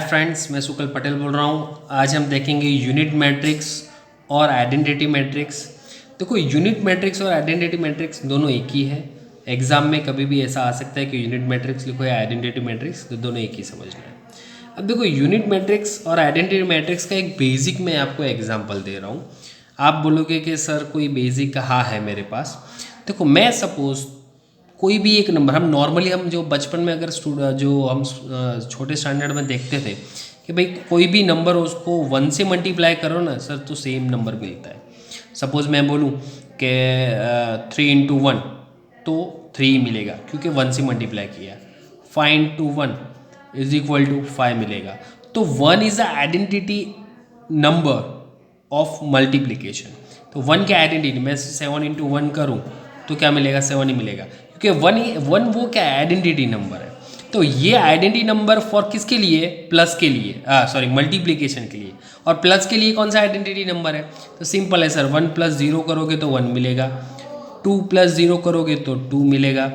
Friends, मैं सुकल पटेल बोल रहा हूँ। आज हम देखेंगे यूनिट मैट्रिक्स और आइडेंटिटी मैट्रिक्स। देखो, यूनिट मैट्रिक्स और आइडेंटिटी मैट्रिक्स दोनों एक ही है। एग्जाम में कभी भी ऐसा आ सकता है कि यूनिट मैट्रिक्स लिखो या आइडेंटिटी मैट्रिक्स, तो दोनों एक ही समझना है। अब देखो, यूनिट मैट्रिक्स और आइडेंटिटी मैट्रिक्स का एक बेसिक मैं आपको एग्जाम्पल दे रहा हूँ। आप बोलोगे कि सर कोई बेसिक हाँ है मेरे पास। देखो, मैं सपोज कोई भी एक नंबर, हम नॉर्मली हम जो बचपन में अगर जो हम छोटे स्टैंडर्ड में देखते थे कि भाई कोई भी नंबर हो उसको 1 से मल्टीप्लाई करो ना सर तो सेम नंबर मिलता है। सपोज़ मैं बोलूँ कि 3 × 1 तो 3 मिलेगा क्योंकि 1 से मल्टीप्लाई किया। 5 × 1 = 5 मिलेगा। तो 1 is a identity number of multiplication. तो 1 क्या आइडेंटिटी, मैं 7 × 1 करूँ तो क्या मिलेगा, 7 ही मिलेगा क्योंकि 1 वो क्या आइडेंटिटी नंबर है। तो ये आइडेंटिटी नंबर फॉर किसके लिए, प्लस के लिए, सॉरी मल्टीप्लिकेशन के लिए। और प्लस के लिए कौन सा आइडेंटिटी नंबर है, तो सिंपल है सर, 1 + 0 करोगे तो 1 मिलेगा, 2 + 0 करोगे तो 2 मिलेगा,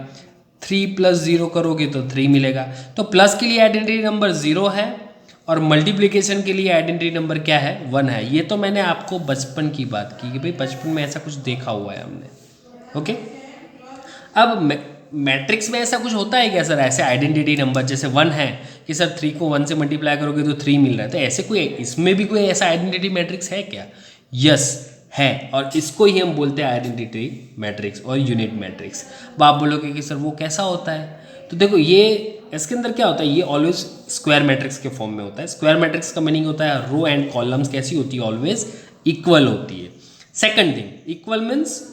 3 + 0 करोगे तो 3 मिलेगा। तो प्लस के लिए आइडेंटिटी नंबर 0 है और मल्टीप्लिकेशन के लिए आइडेंटिटी नंबर क्या है, 1 है। ये तो मैंने आपको बचपन की बात की कि भाई बचपन में ऐसा कुछ देखा हुआ है हमने। ओके, अब मैट्रिक्स में ऐसा कुछ होता है क्या सर, ऐसे आइडेंटिटी नंबर जैसे 1 है कि सर 3 को 1 से मल्टीप्लाई करोगे तो 3 मिल रहा है, तो ऐसे कोई इसमें भी कोई ऐसा आइडेंटिटी मैट्रिक्स है क्या? यस है, और इसको ही हम बोलते हैं आइडेंटिटी मैट्रिक्स और यूनिट मैट्रिक्स। अब आप बोलोगे कि सर वो कैसा होता है, तो देखो ये इसके अंदर क्या होता है, ये ऑलवेज स्क्वायर मैट्रिक्स के फॉर्म में होता है। स्क्वायर मैट्रिक्स का मीनिंग होता है रो एंड कॉलम्स कैसी होती है, ऑलवेज इक्वल होती है। सेकंड थिंग, इक्वल मीन्स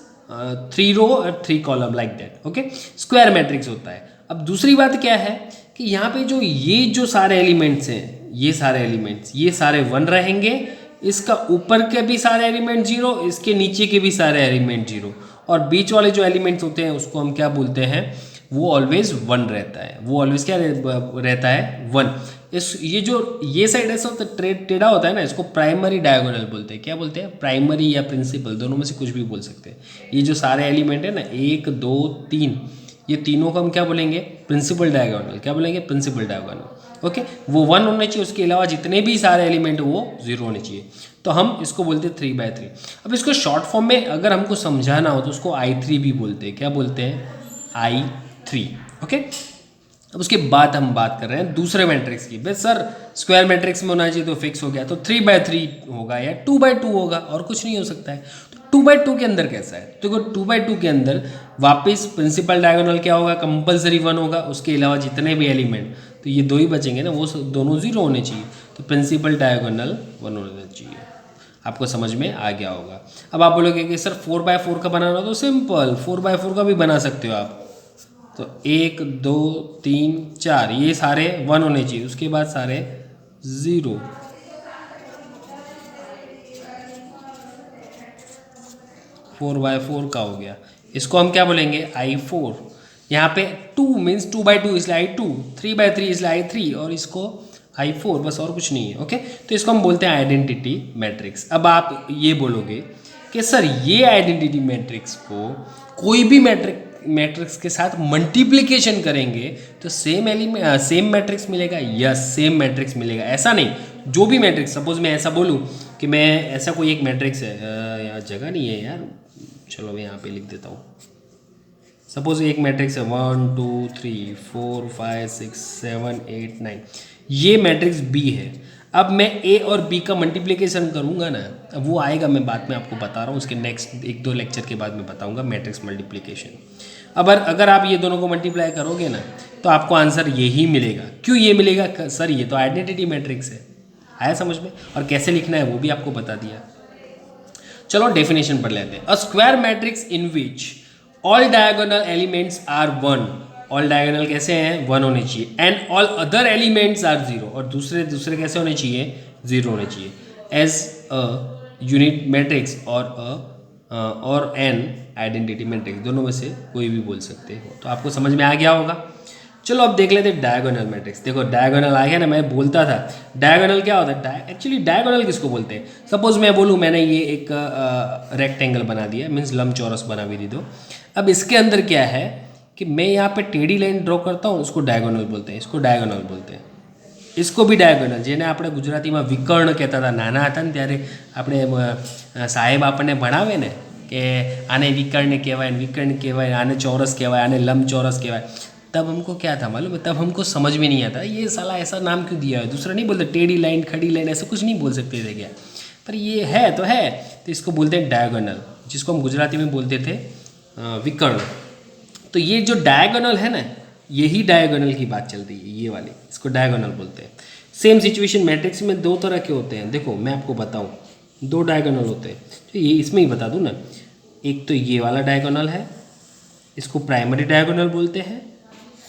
3 रो और 3 column like that. Okay, square matrix होता है। अब दूसरी बात क्या है कि यहाँ पे जो सारे एलिमेंट्स हैं, ये सारे एलिमेंट्स, ये सारे 1 रहेंगे, इसका ऊपर के भी सारे एलिमेंट 0, इसके नीचे के भी सारे एलिमेंट 0, और बीच वाले जो एलिमेंट्स होते हैं उसको हम क्या बोलते हैं, वो ऑलवेज 1 रहता है। वो ऑलवेज क्या रहता है, 1। ये साइड ऐसा होता है, टेढ़ा होता है ना, इसको प्राइमरी डायगोनल बोलते हैं। क्या बोलते हैं, प्राइमरी या प्रिंसिपल, दोनों में से कुछ भी बोल सकते हैं। ये जो सारे एलिमेंट है ना, 1 2 3, ये तीनों को हम क्या बोलेंगे, प्रिंसिपल डायगोनल। क्या बोलेंगे, प्रिंसिपल डायगोनल। ओके, वो 1 होना चाहिए, उसके अलावा जितने भी सारे एलिमेंट वो 0 होने चाहिए। तो हम इसको बोलते हैं 3/3। अब इसको शॉर्ट फॉर्म में अगर हमको समझाना हो तो उसको I3 भी बोलते हैं। क्या बोलते हैं, I3। ओके, अब उसके बाद हम बात कर रहे हैं दूसरे मैट्रिक्स की। बस सर स्क्वायर मैट्रिक्स में होना चाहिए तो फिक्स हो गया, तो 3/3 होगा या 2/2 होगा, और कुछ नहीं हो सकता है। तो 2/2 के अंदर कैसा है, तो 2/2 के अंदर वापस प्रिंसिपल डायगोनल क्या होगा, कंपलसरी 1 होगा, उसके अलावा जितने भी एलिमेंट, तो ये 2 ही बचेंगे ना, वो दोनों 0 होने चाहिए। तो प्रिंसिपल डायगोनल 1 होना चाहिए। आपको समझ में आ गया होगा। अब आप बोलोगे कि सर 4/4 का बनाना हो तो सिंपल 4/4 का भी बना सकते हो आप। तो 1 2 3 4 ये सारे 1 होने चाहिए, उसके बाद सारे 0। 4/4 का हो गया, इसको हम क्या बोलेंगे, I4। यहाँ पे 2 मीन्स 2/2 इसलिए I2, 3/3 इसलिए I3, और इसको I4, बस और कुछ नहीं है। ओके, तो इसको हम बोलते हैं आइडेंटिटी मैट्रिक्स। अब आप ये बोलोगे कि सर ये आइडेंटिटी मैट्रिक्स को कोई भी मैट्रिक्स के साथ मल्टीप्लिकेशन करेंगे तो सेम मैट्रिक्स मिलेगा, यस सेम मैट्रिक्स मिलेगा। ऐसा नहीं, जो भी मैट्रिक्स, सपोज मैं ऐसा बोलूँ कि मैं ऐसा कोई एक मैट्रिक्स है, यहाँ जगह नहीं है यार, चलो मैं यहाँ पे लिख देता हूँ। सपोज एक मैट्रिक्स है 1 2 3 4 5 6 7 8 9, ये मैट्रिक्स बी है। अब मैं ए और बी का मल्टीप्लिकेशन करूँगा ना, अब वो आएगा, मैं बाद में आपको बता रहा हूँ, उसके नेक्स्ट 1-2 लेक्चर के बाद मैं बताऊँगा मैट्रिक्स मल्टीप्लिकेशन। अब अगर आप ये दोनों को मल्टीप्लाई करोगे ना तो आपको आंसर यही मिलेगा। क्यों ये मिलेगा सर, ये तो आइडेंटिटी मैट्रिक्स है। आया समझ में, और कैसे लिखना है वो भी आपको बता दिया। चलो डेफिनेशन पढ़ लेते हैं। A square matrix in which all diagonal elements are 1, all diagonal कैसे हैं, 1 होने चाहिए, and all other elements are 0, और दूसरे कैसे होने चाहिए, 0 होने चाहिए, एज अ यूनिट मैट्रिक्स और एन आइडेंटिटी मैट्रिक्स, दोनों में से कोई भी बोल सकते हो। तो आपको समझ में आ गया होगा। चलो अब देख लेते हैं डायगोनल मैट्रिक्स। देखो डायगोनल आ गया ना, मैं बोलता था डायगोनल क्या होता है, एक्चुअली डायगोनल किसको बोलते हैं। सपोज मैं बोलूँ मैंने ये एक रेक्टेंगल बना दिया, मीन्स लंबचौरस बना भी दी दो। अब इसके अंदर क्या है कि मैं यहाँ पे टेढ़ी लाइन ड्रॉ करता हूँ, उसको डायगोनल बोलते हैं, इसको डायगोनल बोलते हैं। इसको भी डायगोनल, જેને આપણે ગુજરાતીમાં વિકર્ણ કહેતા હતા નાના હતા ને ત્યારે, આપણે સાહેબ આપણને ભણાવે ને કે આને विकर्ण कहेवाय, आने चौरस कहेवाय, आने लंबचौरस कहेवाय, तब हमको क्या था मालूम है, तब हमको समझ में नहीं आता ये साला ऐसा नाम क्यों दिया है, दूसरा नहीं बोलते टेढ़ी लाइन खड़ी लाइन ऐसा कुछ नहीं बोल सकते थे क्या, पर ये है तो इसको बोलते हैं डायगोनल, जिसको हम गुजराती में बोलते थे विकर्ण। तो ये जो डायगोनल है ना, यही डायगोनल की बात चल रही है, ये वाली, इसको डायगोनल बोलते हैं। सेम सिचुएशन मैट्रिक्स में दो तरह के होते हैं, देखो मैं आपको बताऊं, दो डायगोनल होते हैं, तो ये इसमें ही बता दूं ना, एक तो ये वाला डायगोनल है, इसको प्राइमरी डायगोनल बोलते हैं,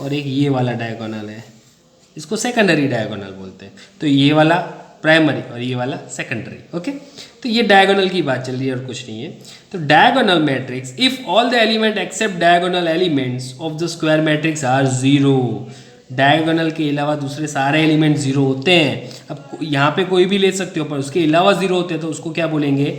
और एक ये वाला डायगोनल है, इसको सेकेंडरी डायगोनल बोलते हैं। तो ये वाला प्राइमरी और ये वाला सेकेंडरी, ओके। तो ये डायगोनल की बात चल रही है और कुछ नहीं है। तो diagonal matrix, if all the element except diagonal elements of the square matrix are zero, diagonal के अलावा दूसरे सारे एलिमेंट जीरो होते हैं। अब यहाँ पे कोई भी ले सकते हो, पर उसके अलावा जीरो होते हैं तो उसको क्या बोलेंगे,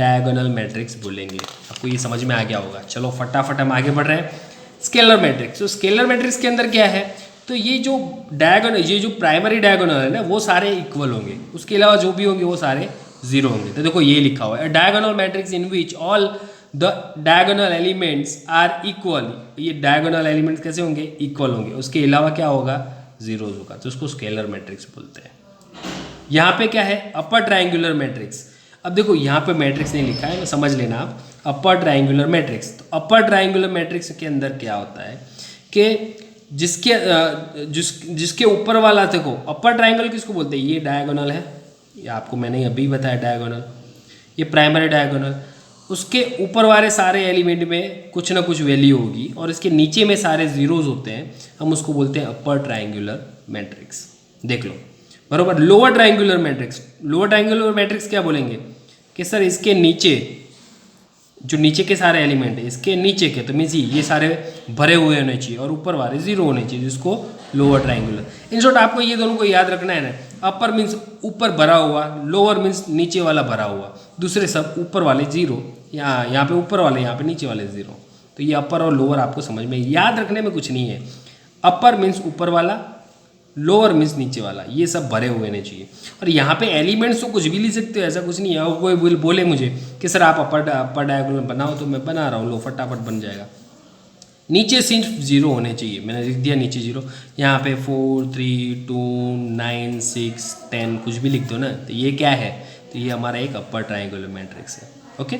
डायगोनल मैट्रिक्स बोलेंगे। आपको ये समझ में आ गया होगा। चलो फटाफट हम आगे बढ़ रहे हैं। स्केलर मैट्रिक्स, तो स्केलर मैट्रिक्स के अंदर क्या है, तो ये जो डायगोनल, ये जो प्राइमरी डायगोनल है ना, वो सारे इक्वल होंगे, उसके अलावा जो भी होंगे वो सारे जीरो होंगे। तो देखो ये लिखा हुआ है, diagonal matrix in which all the diagonal elements are equal. ये डायगोनल एलिमेंट्स कैसे होंगे, इक्वल होंगे, उसके अलावा क्या होगा, जीरोज होगा, तो उसको स्केलर मैट्रिक्स बोलते हैं। यहाँ पे क्या है, अपर ट्रायंगुलर मैट्रिक्स। अब देखो यहाँ पे मैट्रिक्स नहीं लिखा है, समझ लेना आप, अपर ट्रायंगुलर मैट्रिक्स। तो अपर ट्रायंगुलर मैट्रिक्स के अंदर क्या होता है कि जिसके ऊपर वाला, देखो अपर ट्रायंगल किसको बोलते हैं, ये डायगोनल है, ये आपको मैंने अभी बताया डायगोनल, ये प्राइमरी डायगोनल, उसके ऊपर वाले सारे एलिमेंट में कुछ ना कुछ वैल्यू होगी और इसके नीचे में सारे जीरोज होते हैं, हम उसको बोलते हैं अपर ट्रायंगुलर मैट्रिक्स। देख लो बरोबर। Lower triangular matrix, lower triangular matrix क्या बोलेंगे कि सर इसके नीचे जो नीचे के सारे एलिमेंट है, इसके नीचे के, तो मीन्स ये सारे भरे हुए होने चाहिए और ऊपर वाले जीरो होने चाहिए, जिसको लोअर ट्रायंगुलर। इन शॉर्ट आपको ये दोनों को याद रखना है ना, अपर मीन्स ऊपर भरा हुआ, लोअर मीन्स नीचे वाला भरा हुआ, दूसरे सब ऊपर वाले जीरो, यहाँ पे ऊपर वाले, यहाँ पे नीचे वाले जीरो। तो ये अपर और लोअर आपको समझ में, याद रखने में कुछ नहीं है। अपर मीन्स ऊपर वाला, लोअर मीन्स नीचे वाला, ये सब भरे हुए होने चाहिए। और यहाँ पे एलिमेंट्स तो कुछ भी लिख सकते हो, ऐसा कुछ नहीं है। और कोई बोले मुझे कि सर आप अपर डायगोनल बनाओ, तो मैं बना रहा हूँ, लो फटाफट बन जाएगा। नीचे सिर्फ जीरो होने चाहिए, मैंने लिख दिया नीचे जीरो। यहाँ पे 4 3 2 9 6 10 कुछ भी लिख दो ना, तो ये क्या है, तो ये हमारा एक अपर ट्रायंगुलर मैट्रिक्स है। ओके,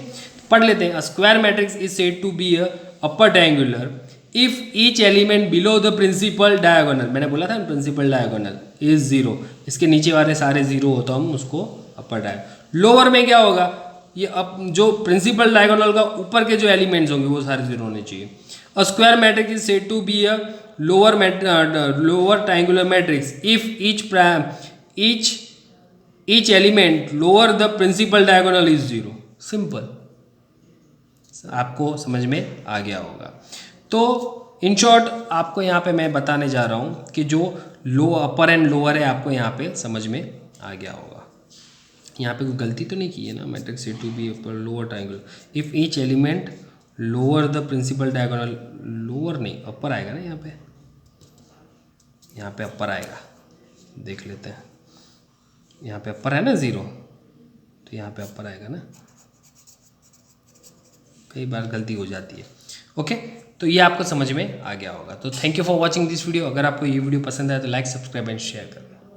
पढ़ लेते हैं। Square matrix is said to be a upper triangular if each element below the principal diagonal, मैंने बोला था प्रिंसिपल डायगोनल इज जीरो, इसके नीचे वाले सारे जीरो हो तो हम उसको अपर डायगोनल। लोअर में क्या होगा, ये जो प्रिंसिपल डायगोनल का ऊपर के जो एलिमेंट्स होंगे वो सारे जीरो होने चाहिए। A square matrix is said to be a lower triangular matrix if each element lower the principal diagonal is zero. Simple, आपको समझ में आ गया होगा। तो इन शॉर्ट आपको यहाँ पे मैं बताने जा रहा हूँ कि जो अपर एंड लोअर है, आपको यहाँ पे समझ में आ गया होगा। यहाँ पे कोई गलती तो नहीं की है ना, matrix A to be upper lower triangular if each element lower the principal diagonal, lower नहीं अपर आएगा ना, यहाँ पे अपर आएगा, देख लेते हैं। यहाँ पे अपर है ना जीरो, तो यहाँ पे अपर आएगा ना, कई बार गलती हो जाती है। ओके, तो ये आपको समझ में आ गया होगा। तो thank you for watching this video. अगर आपको ये वीडियो पसंद आए तो लाइक, सब्सक्राइब एंड शेयर करें।